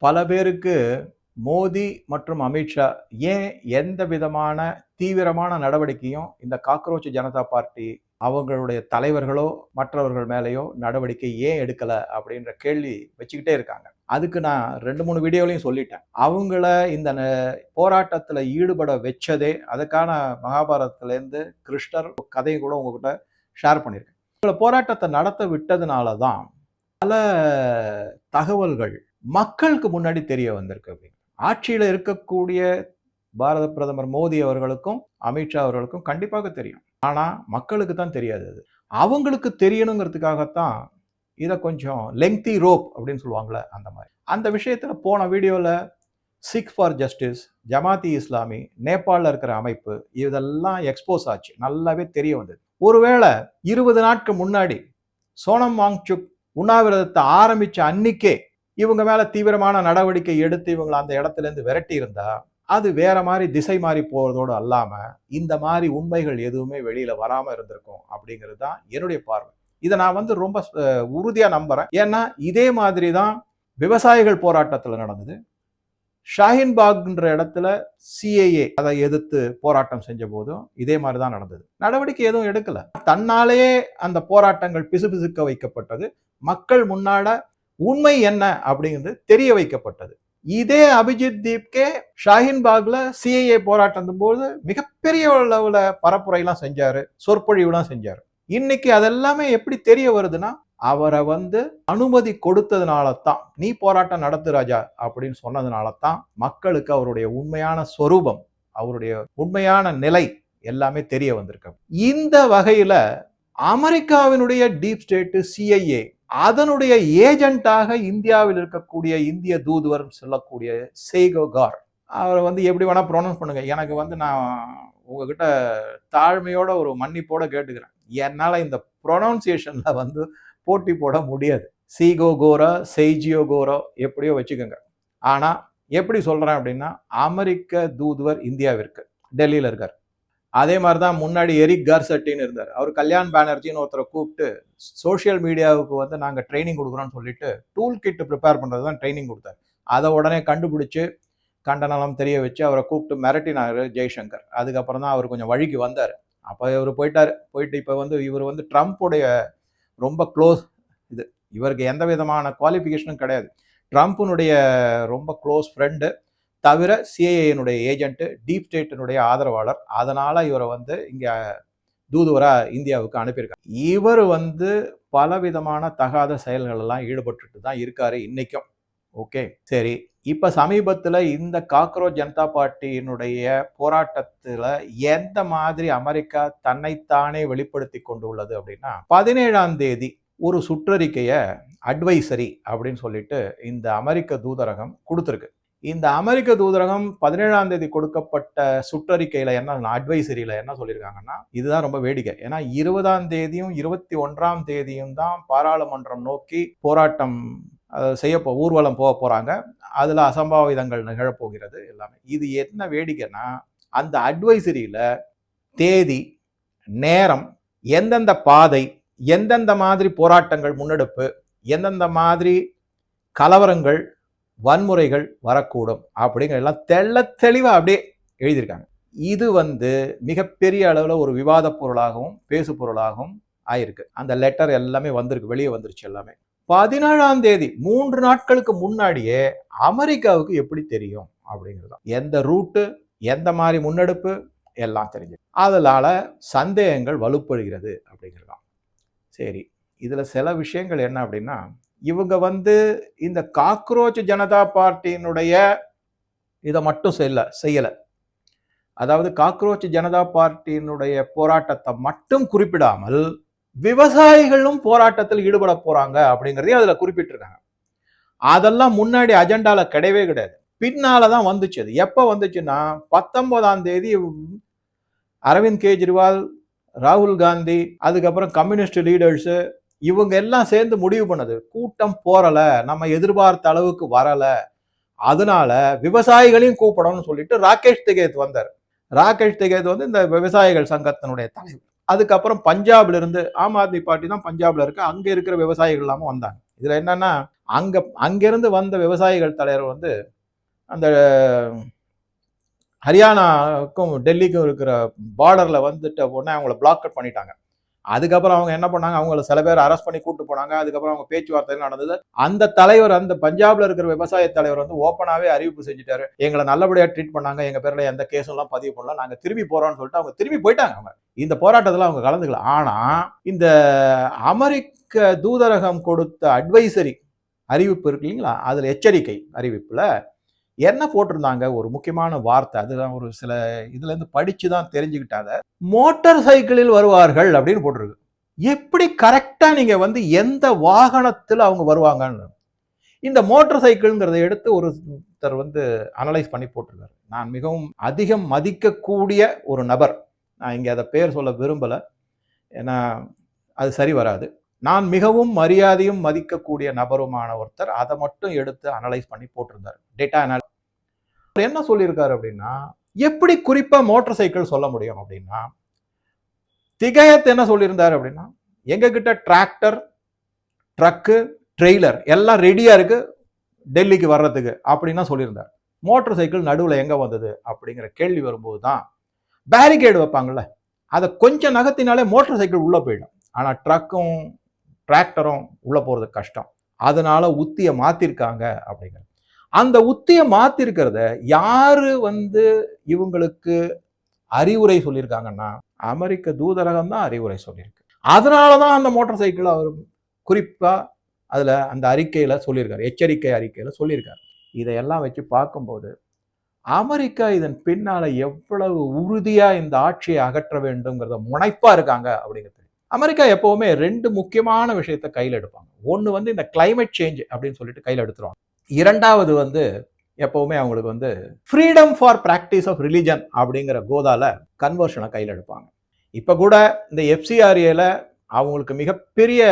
பல பேருக்கு மோடி மற்றும் அமித்ஷா ஏன் எந்த விதமான தீவிரமான நடவடிக்கையும் இந்த காக்ரோச் ஜனதா பார்ட்டி அவங்களுடைய தலைவர்களோ மற்றவர்கள் மேலேயோ நடவடிக்கை ஏன் எடுக்கல அப்படின்ற கேள்வி வச்சுக்கிட்டே இருக்காங்க. அதுக்கு நான் 2-3 வீடியோலையும் சொல்லிட்டேன். அவங்கள இந்த போராட்டத்தில் ஈடுபட வச்சதே அதுக்கான மகாபாரதத்திலேருந்து கிருஷ்ணர் கதையை கூட உங்ககிட்ட ஷேர் பண்ணியிருக்கேன். இவங்களை போராட்டத்தை நடத்த விட்டதுனால தான் பல தகவல்கள் மக்களுக்கு முன்னாடி தெரிய வந்திருக்கு. ஆட்சியில் இருக்கக்கூடிய பாரத பிரதமர் மோடி அவர்களுக்கும் அமித்ஷா அவர்களுக்கும் கண்டிப்பாக தெரியும். ஆனா மக்களுக்கு தான் தெரியாது. அது அவங்களுக்கு தெரியணுங்கிறதுக்காகத்தான் இதை கொஞ்சம் லெங்தி ரோப் அப்படின்னு சொல்லுவாங்களே அந்த மாதிரி. அந்த விஷயத்துல போன வீடியோல sick for justice, Jamathei Islami, நேபாளில் இருக்கிற அமைப்பு இதெல்லாம் எக்ஸ்போஸ் ஆச்சு, நல்லாவே தெரிய வந்தது. ஒருவேளை 20 நாட்கள் முன்னாடி சோனம் வாங்சுக் உண்ணாவிரதத்தை ஆரம்பிச்ச அன்னைக்கே இவங்க மேல தீவிரமான நடவடிக்கை எடுத்து இவங்களை அந்த இடத்துல இருந்து விரட்டி இருந்தா அது வேற மாதிரி திசை மாறி போறதோடு அல்லாம இந்த மாதிரி உண்மைகள் எதுவுமே வெளியில வராம இருந்திருக்கும் அப்படிங்கிறது தான் என்னுடைய பார்வை. இதை நான் ரொம்ப உறுதியா நம்புறேன். ஏன்னா இதே மாதிரி தான் விவசாயிகள் போராட்டத்தில் நடந்தது. ஷாஹின் பாக்ன்ற இடத்துல சிஏஏ அதை எதிர்த்து போராட்டம் செஞ்ச போதும் இதே மாதிரி தான் நடந்தது. நடவடிக்கை எதுவும் எடுக்கல. தன்னாலேயே அந்த போராட்டங்கள் பிசுபிசுக்க வைக்கப்பட்டது. மக்கள் முன்னாட உண்மை என்ன அப்படிங்கிறது தெரிய வைக்கப்பட்டது. இதே அபிஜித் தீப்கே ஷாஹின் பாக்ல சிஏஏ போராட்டம் போது மிகப்பெரிய அளவுல பரப்புரைலாம் செஞ்சாரு, சொற்பொழிவுலாம் செஞ்சாரு. இன்னைக்கு அதெல்லாமே எப்படி தெரிய வருதுன்னா அவரை அனுமதி கொடுத்ததுனால தான், நீ போராட்டம் நடத்து ராஜா அப்படின்னு சொன்னதுனால தான் மக்களுக்கு அவருடைய உண்மையான சொரூபம், அவருடைய உண்மையான நிலை எல்லாமே தெரிய வந்திருக்கு. இந்த வகையில அமெரிக்காவினுடைய டீப் ஸ்டேட் சிஐஏ அதனுடைய ஏஜென்ட்டாக இந்தியாவில் இருக்கக்கூடிய இந்திய தூதுவர் சொல்லக்கூடிய சேகோ கார், அவரை எப்படி வேணா ப்ரொனவுன்ஸ் பண்ணுங்க. எனக்கு நான் உங்ககிட்ட தாழ்மையோட ஒரு மன்னிப்போட கேட்டுக்கிறேன். என்னால இந்த ப்ரொனவுன்சியேஷன்ல போட்டி போட முடியாது. சீகோ கோரா, செய்ஜியோ கோரோ எப்படியோ வச்சுக்கோங்க. ஆனா எப்படி சொல்றேன் அப்படின்னா, அமெரிக்க தூதுவர் இந்தியாவிற்கு டெல்லியில இருக்கார். அதே மாதிரி தான் முன்னாடி எரிக் கார்சட்டின்னு இருந்தார். அவர் கல்யாண் பானர்ஜின்னு ஒருத்தரை கூப்பிட்டு சோசியல் மீடியாவுக்கு நாங்கள் ட்ரைனிங் கொடுக்குறோன்னு சொல்லிட்டு டூல் கிட் ப்ரிப்பேர் பண்ணுறது தான் ட்ரைனிங் கொடுத்தார். அதை உடனே கண்டுபிடிச்சு கண்டனம் தெரிய வச்சு அவரை கூப்பிட்டு மிரட்டினார் ஜெய்சங்கர். அதுக்கப்புறம் தான் அவர் கொஞ்சம் வழிக்கு வந்தார். அப்போ இவர் போயிட்டு இப்போ இவர் ட்ரம்ப்புடைய ரொம்ப க்ளோஸ். இவருக்கு எந்த விதமான குவாலிஃபிகேஷனும் கிடையாது. ட்ரம்ப்புனுடைய ரொம்ப க்ளோஸ் ஃப்ரெண்டு, தவிர சிஐஏனுடைய ஏஜென்ட், டீப் ஸ்டேட்டினுடைய ஆதரவாளர். அதனால இவரை இங்க தூதுவரா இந்தியாவுக்கு அனுப்பியிருக்காங்க. இவர் பலவிதமான தகாத செயல்கள் எல்லாம் ஈடுபட்டு தான் இருக்காரு இன்னைக்கும். ஓகே, சரி. இப்ப சமீபத்துல இந்த காக்ரோச் ஜனதா பார்ட்டியினுடைய போராட்டத்துல எந்த மாதிரி அமெரிக்கா தன்னைத்தானே வெளிப்படுத்தி கொண்டுள்ளது அப்படின்னா, 17ஆம் தேதி ஒரு சுற்றறிக்கைய அட்வைசரி அப்படின்னு சொல்லிட்டு இந்த அமெரிக்க தூதரகம் கொடுத்துருக்கு. இந்த அமெரிக்க தூதரகம் 17ஆம் தேதி கொடுக்கப்பட்ட சுற்றறிக்கையில என்ன, அட்வைசரியில என்ன சொல்லியிருக்காங்கன்னா, இதுதான் ரொம்ப வேடிக்கை. ஏன்னா 20ஆம் தேதியும் 21ஆம் தேதியும் தான் பாராளுமன்றம் நோக்கி போராட்டம் ஊர்வலம் போறாங்க. அதுல அசம்பாவிதங்கள் நிகழப்போகிறது எல்லாமே. இது என்ன வேடிக்கைன்னா, அந்த அட்வைசரியில தேதி, நேரம், எந்தெந்த பாதை, எந்தெந்த மாதிரி போராட்டங்கள் முன்னெடுப்பு, எந்தெந்த மாதிரி கலவரங்கள், வன்முறைகள் வரக்கூடும் அப்படிங்கிற எல்லாம் தெள்ள தெளிவா அப்படியே எழுதியிருக்காங்க. இது மிகப்பெரிய அளவுல ஒரு விவாத பொருளாகவும் பேசு பொருளாகவும் ஆயிருக்கு. அந்த லெட்டர் எல்லாமே வந்திருக்கு, வெளியே வந்துருச்சு எல்லாமே. 17ஆம் தேதி 3 நாட்களுக்கு முன்னாடியே அமெரிக்காவுக்கு எப்படி தெரியும் அப்படிங்கிறது, எந்த ரூட்டு, எந்த மாதிரி முன்னெடுப்பு எல்லாம் தெரிஞ்சு, அதனால சந்தேகங்கள் வலுப்படுகிறது அப்படிங்கிறதான். சரி, இதுல சில விஷயங்கள் என்ன அப்படின்னா, இவங்க இந்த காக்ரோச் ஜனதா பார்ட்டியினுடைய இதை மட்டும் செய்யல. அதாவது காக்ரோச் ஜனதா பார்ட்டியினுடைய போராட்டத்தை மட்டும் குறிப்பிடாமல் விவசாயிகளும் போராட்டத்தில் ஈடுபட போறாங்க அப்படிங்கிறதையும் அதுல குறிப்பிட்டிருக்காங்க. அதெல்லாம் முன்னாடி அஜெண்டால கிடையவே கிடையாது, பின்னாலதான் வந்துச்சு. அது எப்ப வந்துச்சுன்னா, 19ஆம் தேதி அரவிந்த் கெஜ்ரிவால், ராகுல் காந்தி, அதுக்கப்புறம் கம்யூனிஸ்ட் லீடர்ஸ் இவங்க எல்லாம் சேர்ந்து முடிவு பண்ணது, கூட்டம் போறல, நம்ம எதிர்பார்த்த அளவுக்கு வரல, அதனால விவசாயிகளையும் கூப்பிடணும்னு சொல்லிட்டு ராகேஷ் திகேத் வந்தார். ராகேஷ் திகேத் இந்த விவசாயிகள் சங்கத்தினுடைய தலைவர். அதுக்கப்புறம் பஞ்சாப்ல இருந்து, ஆம் ஆத்மி பார்ட்டி தான் பஞ்சாப்ல இருக்கு, அங்க இருக்கிற விவசாயிகள் எல்லாமும் வந்தாங்க. இதுல என்னன்னா, அங்கிருந்து வந்த விவசாயிகள் தலைவர் வந்து அந்த ஹரியானாவுக்கும் டெல்லிக்கும் இருக்கிற பார்டர்ல வந்துட்ட உடனே அவங்கள பிளாக் பண்ணிட்டாங்க. அதுக்கப்புறம் அவங்க என்ன பண்ணாங்க, அவங்கள சில பேர் அரெஸ்ட் பண்ணி கூட்டு போனாங்க. அதுக்கப்புறம் அவங்க பேச்சுவார்த்தை நடந்தது. அந்த தலைவர், அந்த பஞ்சாப்ல இருக்கிற விவசாய தலைவர் வந்து ஓப்பனாவே அறிவிப்பு செஞ்சுட்டாரு. எங்களை நல்லபடியா ட்ரீட் பண்ணாங்க, எங்க பேர்ல எந்த கேஸும் எல்லாம் பதிவு பண்ணல, நாங்க திரும்பி போறோம்னு சொல்லிட்டு அவங்க திரும்பி போயிட்டாங்க. அவங்க இந்த போராட்டத்துல அவங்க கலந்துக்கல. ஆனா இந்த அமெரிக்க தூதரகம் கொடுத்த அட்வைசரி அறிவிப்பு இருக்கு இல்லைங்களா, அதுல எச்சரிக்கை அறிவிப்புல என்ன போட்டிருந்தாங்க, ஒரு முக்கியமான வார்த்தை. அதுதான் ஒரு சில இதுல இருந்து படிச்சுதான் தெரிஞ்சுக்கிட்டாங்க. மோட்டார் சைக்கிளில் வருவார்கள் அப்படின்னு போட்டிருக்கு. எப்படி கரெக்டா நீங்க வந்து எந்த வாகனத்துல அவங்க வருவாங்கன்னு இந்த மோட்டார் சைக்கிள்ங்கிறத எடுத்து ஒருத்தர் வந்து அனலைஸ் பண்ணி போட்டிருக்காரு. நான் மிகவும் அதிகம் மதிக்கக்கூடிய ஒரு நபர், நான் இங்க அதை பேர் சொல்ல விரும்பல, ஏன்னா அது சரி வராது. நான் மிகவும் மரியாதையும் மதிக்கக்கூடிய நபருமான ஒருத்தர் அதை மட்டும் எடுத்து அனலைஸ் பண்ணி போட்டிருந்தார். டேட்டா அனாலிசிஸ் என்ன சொல்லியிருக்காரு அப்படின்னா, எப்படி குறிப்பா மோட்டார் சைக்கிள் சொல்ல முடியும் அப்படின்னா, திகையத் என்ன சொல்லியிருந்தாரு அப்படின்னா, எங்க கிட்ட டிராக்டர், ட்ரக்கு, ட்ரெய்லர் எல்லாம் ரெடியா இருக்கு டெல்லிக்கு வர்றதுக்கு அப்படின்னா சொல்லியிருந்தார். மோட்டார் சைக்கிள் நடுவில் எங்க வந்தது அப்படிங்கிற கேள்வி வரும்போது தான் பேரிகேடு வைப்பாங்கல்ல, அதை கொஞ்சம் நகர்த்தினாலே மோட்டார் சைக்கிள் உள்ள போயிடும். ஆனா ட்ரக்கும் டிராக்டரும் உள்ள போறது கஷ்டம், அதனால உத்தியை மாத்திருக்காங்க அப்படிங்கிற. அந்த உத்தியை மாத்திருக்கிறத யாரு வந்து இவங்களுக்கு அறிவுரை சொல்லியிருக்காங்கன்னா, அமெரிக்க தூதரகம் தான் அறிவுரை சொல்லியிருக்கு. அதனாலதான் அந்த மோட்டார் சைக்கிள் அவர் குறிப்பா அதுல அந்த அறிக்கையில சொல்லியிருக்காரு, எச்சரிக்கை அறிக்கையில சொல்லியிருக்காரு. இதையெல்லாம் வச்சு பார்க்கும்போது அமெரிக்கா இதன் பின்னால எவ்வளவு உறுதியா இந்த ஆட்சியை அகற்ற வேண்டும்ங்கிறத முனைப்பா இருக்காங்க அப்படிங்கிறது. அமெரிக்கா எப்பவுமே ரெண்டு முக்கியமான விஷயத்தை கையில் எடுப்பாங்க. ஒன்று வந்து இந்த கிளைமேட் சேஞ்ச் அப்படின்னு சொல்லிட்டு கையில் எடுத்துருவாங்க. இரண்டாவது வந்து எப்பவுமே அவங்களுக்கு வந்து freedom for practice of religion அப்படிங்கிற கோதால கன்வர்ஷனை கையில் எடுப்பாங்க. இப்ப கூட இந்த எஃப்சிஆர்ஏல அவங்களுக்கு மிகப்பெரிய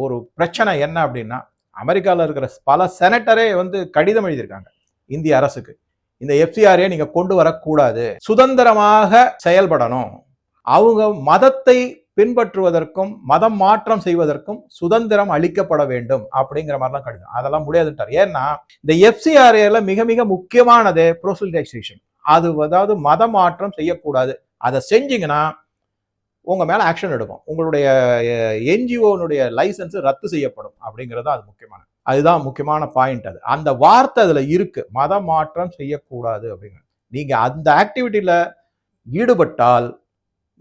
ஒரு பிரச்சனை என்ன அப்படின்னா, அமெரிக்காவில் இருக்கிற பல செனட்டரே வந்து கடிதம் எழுதியிருக்காங்க இந்திய அரசுக்கு, இந்த எஃப்சிஆர்ஏ நீங்க கொண்டு வரக்கூடாது, சுதந்திரமாக செயல்படணும், அவங்க மதத்தை பின்பற்றுவதற்கும் மதம் மாற்றம் செய்வதற்கும் சுதந்திரம் அளிக்கப்பட வேண்டும் அப்படிங்கிற மாதிரிலாம் கடிதம். அதெல்லாம் முடியாதுட்டார். ஏன்னா இந்த எஃப்சிஆர்ஏல மிக மிக முக்கியமானது ப்ரோசல்டைசேஷன். அது அதாவது மத மாற்றம் செய்யக்கூடாது. அதை செஞ்சீங்கன்னா உங்க மேல ஆக்ஷன் எடுக்கும், உங்களுடைய என்ஜிஓனுடைய லைசன்ஸ் ரத்து செய்யப்படும் அப்படிங்கிறது அது முக்கியமான, அதுதான் முக்கியமான பாயிண்ட். அது அந்த வார்த்தை அதுல இருக்கு, மத மாற்றம் செய்யக்கூடாது அப்படிங்கிறது. நீங்க அந்த ஆக்டிவிட்டியில ஈடுபட்டால்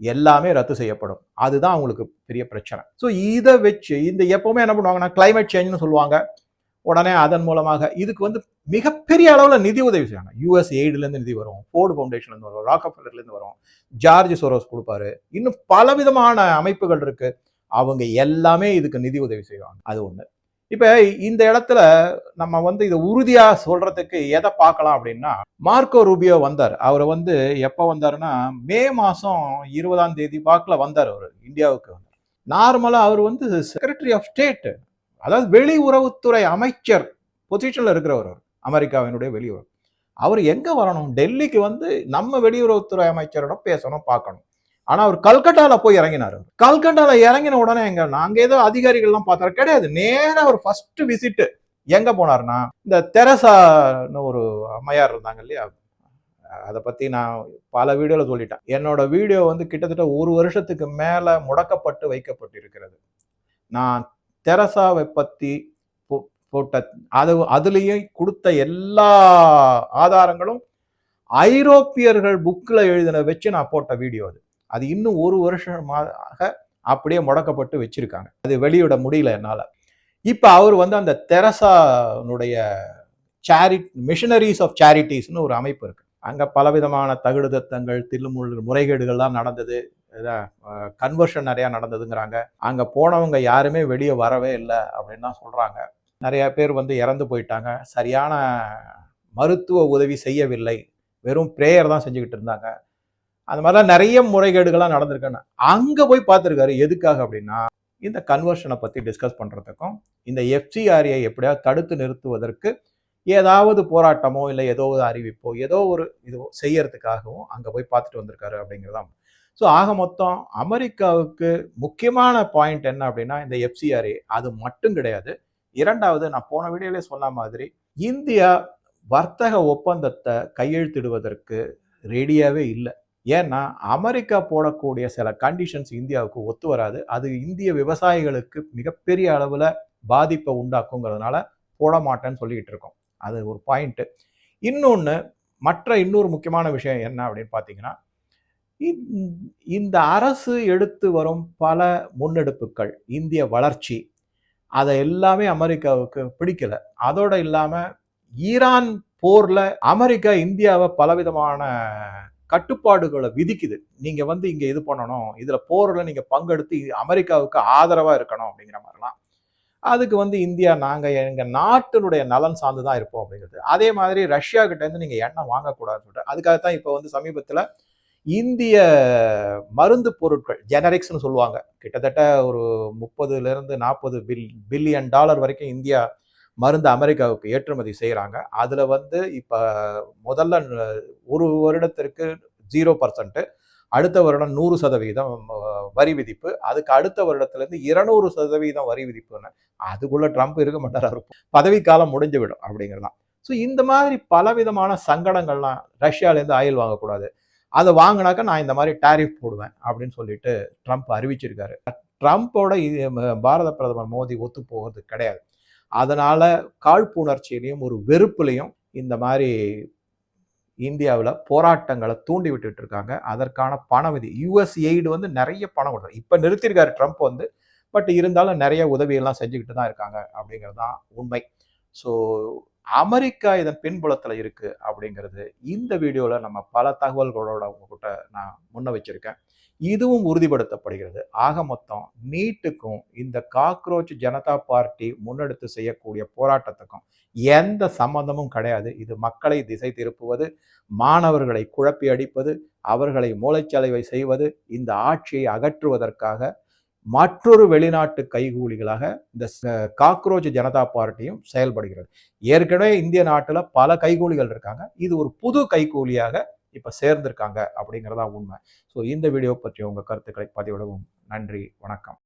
எல்லாமே ரத்து செய்யப்படும். அதுதான் அவங்களுக்கு பெரிய பிரச்சனை. ஸோ இதை வச்சு இந்த எப்பவுமே என்ன பண்ணுவாங்கன்னா கிளைமேட் சேஞ்ச்னு சொல்லுவாங்க, உடனே அதன் மூலமாக இதுக்கு வந்து மிகப்பெரிய அளவில் நிதி உதவி செய்வாங்க. யூஎஸ் எய்டுலேருந்து நிதி வரும், ஃபோர்டு ஃபவுண்டேஷன்லேருந்து வரும், ராக்கஃபெல்லர்லேருந்து வரும், ஜார்ஜ் சோரோஸ் கொடுப்பாரு, இன்னும் பலவிதமான அமைப்புகள் இருக்கு, அவங்க எல்லாமே இதுக்கு நிதி உதவி செய்வாங்க. அது ஒண்ணு. இப்ப இந்த இடத்துல நம்ம வந்து இதை உறுதியா சொல்றதுக்கு எதை பார்க்கலாம் அப்படின்னா, மார்க்கோ ரூபியோ வந்தார். அவர் வந்து எப்ப வந்தாருன்னா மே மாசம் 20ஆம் தேதி வாக்குல வந்தார். அவர் இந்தியாவுக்கு வந்தார். நார்மலா அவர் வந்து செக்ரட்டரி ஆஃப் ஸ்டேட், அதாவது வெளியுறவுத்துறை அமைச்சர் பொசிஷன்ல இருக்கிறவர், அமெரிக்காவினுடைய வெளியுறவு. அவர் எங்க வரணும், டெல்லிக்கு வந்து நம்ம வெளியுறவுத்துறை அமைச்சரிடம் பேசணும், பார்க்கணும். ஆனா அவர் கல்கட்டால போய் இறங்கினார். கல்கட்டால இறங்கின உடனே எங்க நாங்க ஏதோ அதிகாரிகள்லாம் பார்த்தாரு கிடையாது, நேரா அவர் ஃபர்ஸ்ட் விசிட் எங்க போனாருன்னா இந்த தெரசான்னு ஒரு அம்மையார் இருந்தாங்க இல்லையா, அதை பத்தி நான் பல வீடியோல சொல்லிட்டேன். என்னோட வீடியோ வந்து கிட்டத்தட்ட 1 வருஷத்துக்கு மேல முடக்கப்பட்டு வைக்கப்பட்டிருக்கிறது. நான் தெரசாவை பத்தி போட்ட அதுலயும் கொடுத்த எல்லா ஆதாரங்களும் ஐரோப்பியர்கள் புக்ல எழுதின வச்சு நான் போட்ட வீடியோ. அது இன்னும் 1 வருஷமாக அப்படியே முடக்கப்பட்டு வச்சிருக்காங்க, அது வெளியிட முடியல என்னால. இப்ப அவர் வந்து அந்த தெரசானுடைய மிஷனரிஸ் ஆஃப் சேரிட்டிஸ்னு ஒரு அமைப்பு இருக்கு, அங்க பலவிதமான தகுடுதத்தங்கள், முறைகேடுகள்லாம் நடந்தது, கன்வர்ஷன் நிறைய நடந்ததுங்கிறாங்க. அங்க போனவங்க யாருமே வெளியே வரவே இல்லை அப்படின்னு தான் சொல்றாங்க. நிறைய பேர் வந்து இறந்து போயிட்டாங்க, சரியான மருத்துவ உதவி செய்யவில்லை, வெறும் பிரேயர் தான் செஞ்சுக்கிட்டு இருந்தாங்க. அந்த மாதிரிலாம் நிறைய முறைகேடுகள்லாம் நடந்திருக்குன்னு அங்க போய் பார்த்துருக்காரு. எதுக்காக அப்படின்னா இந்த கன்வர்ஷனை பத்தி டிஸ்கஸ் பண்றதுக்கும், இந்த எஃப்சிஆர்ஏ எப்படியாவது தடுத்து நிறுத்துவதற்கு ஏதாவது போராட்டமோ இல்லை ஏதோ ஒரு அறிவிப்போ ஏதோ ஒரு இது செய்யறதுக்காகவும் அங்க போய் பார்த்துட்டு வந்திருக்காரு அப்படிங்கிறதான். ஸோ ஆக மொத்தம் அமெரிக்காவுக்கு முக்கியமான பாயிண்ட் என்ன அப்படின்னா இந்த எஃப்சிஆர்ஏ அது மட்டும் கிடையாது, இரண்டாவது, நான் போன வீடியோலே சொன்ன மாதிரி இந்தியா வர்த்தக ஒப்பந்தத்தை கையெழுத்திடுவதற்கு ரெடியாவே இல்லை. ஏன்னா அமெரிக்கா போடக்கூடிய சில கண்டிஷன்ஸ் இந்தியாவுக்கு ஒத்து வராது. அது இந்திய விவசாயிகளுக்கு மிகப்பெரிய அளவில் பாதிப்பை உண்டாக்குங்கிறதுனால போட மாட்டேன்னு சொல்லிக்கிட்டு இருக்கோம். அது ஒரு பாயிண்ட்டு. இன்னொரு முக்கியமான விஷயம் என்ன அப்படின்னு பார்த்தீங்கன்னா, இந்த அரசு எடுத்து வரும் பல முன்னெடுப்புகள், இந்திய வளர்ச்சி, அதை எல்லாமே அமெரிக்காவுக்கு பிடிக்கல. அதோட இல்லாம ஈரான் போர்ல அமெரிக்கா இந்தியாவை பலவிதமான கட்டுப்பாடுகளை விதிக்குது. நீங்க இங்க இது பண்ணணும், இதுல போர்ல நீங்க பங்கெடுத்து அமெரிக்காவுக்கு ஆதரவா இருக்கணும் அப்படிங்கிற மாதிரிலாம். அதுக்கு இந்தியா நாங்க எங்க நாட்டினுடைய நலன் சார்ந்துதான் இருப்போம் அப்படிங்கிறது. அதே மாதிரி ரஷ்யா கிட்ட இருந்து நீங்க எண்ணெய் வாங்கக்கூடாதுன்னு சொல்லிட்டு அதுக்காகத்தான் இப்ப சமீபத்துல இந்திய மருந்து பொருட்கள் ஜெனரிக்ஸ்னு சொல்லுவாங்க, கிட்டத்தட்ட ஒரு 30 to 40 பில்லியன் டாலர் வரைக்கும் இந்தியா மருந்து அமெரிக்காவுக்கு ஏற்றுமதி செய்கிறாங்க. அதில் இப்போ முதல்ல ஒரு வருடத்திற்கு 0%, அடுத்த வருடம் 100% வரி விதிப்பு, அதுக்கு அடுத்த வருடத்திலேருந்து 200% வரி விதிப்புன்னு. அதுக்குள்ள ட்ரம்ப் இருக்க மாட்டார், அவர் பதவிக்காலம் முடிஞ்சு விடும் அப்படிங்கிறதான். ஸோ இந்த மாதிரி பலவிதமான சங்கடங்கள்லாம், ரஷ்யாவிலேருந்து ஆயில் வாங்கக்கூடாது, அதை வாங்கினாக்க நான் இந்த மாதிரி டாரிஃப் போடுவேன் அப்படின்னு சொல்லிட்டு ட்ரம்ப் அறிவிச்சிருக்காரு. ட்ரம்ப்போட பாரத பிரதமர் மோடி ஒத்து போகிறது கிடையாது. அதனால காழ்ப்புணர்ச்சியிலையும் ஒரு வெறுப்புலையும் இந்த மாதிரி இந்தியாவில் போராட்டங்களை தூண்டி விட்டுட்டு இருக்காங்க. அதற்கான பண விதி, யுஎஸ் எய்டு நிறைய பணம் கொடுத்தாரு. இப்போ நிறுத்திருக்காரு ட்ரம்ப் பட் இருந்தாலும் நிறைய உதவியெல்லாம் செஞ்சுக்கிட்டு தான் இருக்காங்க அப்படிங்கிறது தான் உண்மை. ஸோ அமெரிக்கா இதன் பின்புலத்தில் இருக்கு அப்படிங்கிறது இந்த வீடியோவில் நம்ம பல தகவல்களோட உங்ககிட்ட நான் முன்ன வச்சிருக்கேன். இதுவும் உறுதிப்படுத்தப்படுகிறது. ஆக மொத்தம் நீட்டுக்கும் இந்த காக்ரோச் ஜனதா பார்ட்டி முன்னெடுத்து செய்யக்கூடிய போராட்டத்துக்கும் எந்த சம்பந்தமும் கிடையாது. இது மக்களை திசை திருப்புவது, மாணவர்களை குழப்பி அடிப்பது, அவர்களை மூளைச்சலவை செய்வது, இந்த ஆட்சியை அகற்றுவதற்காக மற்றொரு வெளிநாட்டு கைகூலிகளாக இந்த காக்ரோச் ஜனதா பார்ட்டியும் செயல்படுகிறது. ஏற்கனவே இந்திய நாட்டில் பல கைகூலிகள் இருக்காங்க. இது ஒரு புது கைகூலியாக இப்போ சேர்ந்திருக்காங்க அப்படிங்கிறதா உண்மை. ஸோ இந்த வீடியோ பற்றி உங்கள் கருத்துக்களை பதிவிடவும் நன்றி, வணக்கம்.